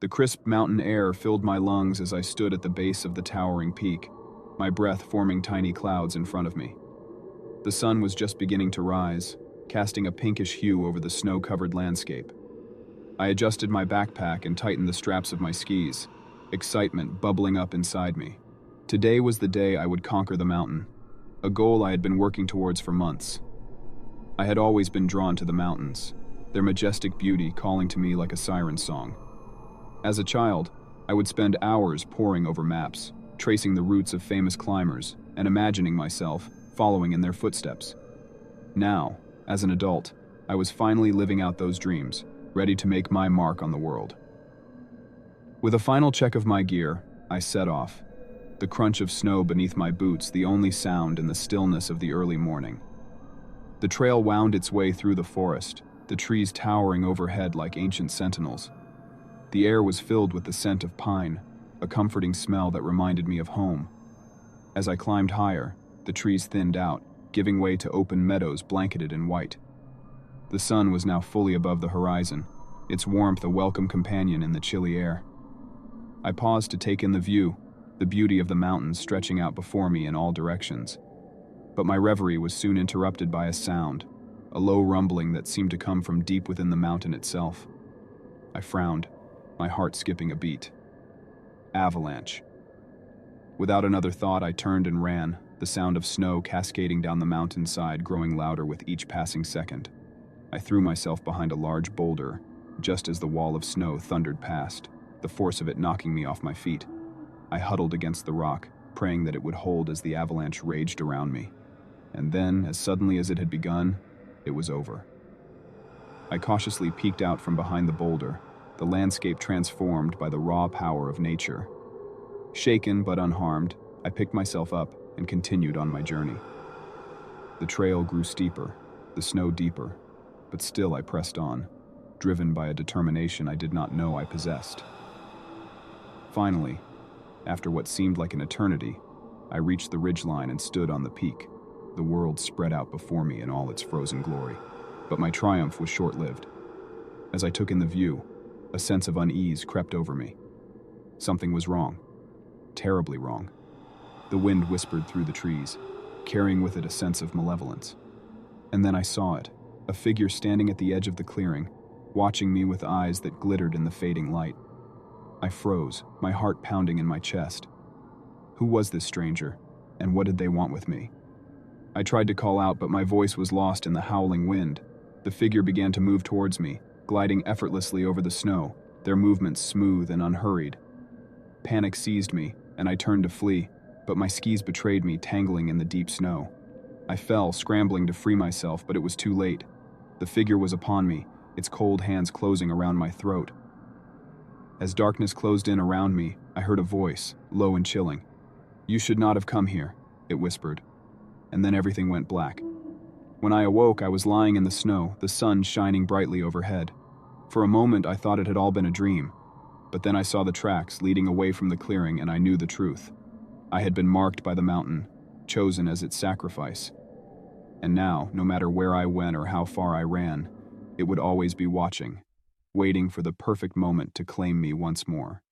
The crisp mountain air filled my lungs as I stood at the base of the towering peak, my breath forming tiny clouds in front of me. The sun was just beginning to rise, casting a pinkish hue over the snow-covered landscape. I adjusted my backpack and tightened the straps of my skis, excitement bubbling up inside me. Today was the day I would conquer the mountain, a goal I had been working towards for months. I had always been drawn to the mountains, their majestic beauty calling to me like a siren song. As a child, I would spend hours poring over maps, tracing the routes of famous climbers, and imagining myself following in their footsteps. Now, as an adult, I was finally living out those dreams, ready to make my mark on the world. With a final check of my gear, I set off, the crunch of snow beneath my boots the only sound in the stillness of the early morning. The trail wound its way through the forest, the trees towering overhead like ancient sentinels. The air was filled with the scent of pine, a comforting smell that reminded me of home. As I climbed higher, the trees thinned out, giving way to open meadows blanketed in white. The sun was now fully above the horizon, its warmth a welcome companion in the chilly air. I paused to take in the view, the beauty of the mountains stretching out before me in all directions. But my reverie was soon interrupted by a sound, a low rumbling that seemed to come from deep within the mountain itself. I frowned, my heart skipping a beat. Avalanche. Without another thought, I turned and ran, the sound of snow cascading down the mountainside growing louder with each passing second. I threw myself behind a large boulder, just as the wall of snow thundered past, the force of it knocking me off my feet. I huddled against the rock, praying that it would hold as the avalanche raged around me. And then, as suddenly as it had begun, it was over. I cautiously peeked out from behind the boulder, the landscape transformed by the raw power of nature. Shaken but unharmed, I picked myself up and continued on my journey. The trail grew steeper, the snow deeper, but still I pressed on, driven by a determination I did not know I possessed. Finally, after what seemed like an eternity, I reached the ridgeline and stood on the peak. The world spread out before me in all its frozen glory, but my triumph was short-lived. As I took in the view, a sense of unease crept over me. Something was wrong, terribly wrong. The wind whispered through the trees, carrying with it a sense of malevolence. And then I saw it, a figure standing at the edge of the clearing, watching me with eyes that glittered in the fading light. I froze, my heart pounding in my chest. Who was this stranger, and what did they want with me? I tried to call out, but my voice was lost in the howling wind. The figure began to move towards me, gliding effortlessly over the snow, their movements smooth and unhurried. Panic seized me, and I turned to flee, but my skis betrayed me, tangling in the deep snow. I fell, scrambling to free myself, but it was too late. The figure was upon me, its cold hands closing around my throat. As darkness closed in around me, I heard a voice, low and chilling. "You should not have come here," it whispered. And then everything went black. When I awoke, I was lying in the snow, the sun shining brightly overhead. For a moment, I thought it had all been a dream. But then I saw the tracks leading away from the clearing, and I knew the truth. I had been marked by the mountain, chosen as its sacrifice. And now, no matter where I went or how far I ran, it would always be watching, waiting for the perfect moment to claim me once more.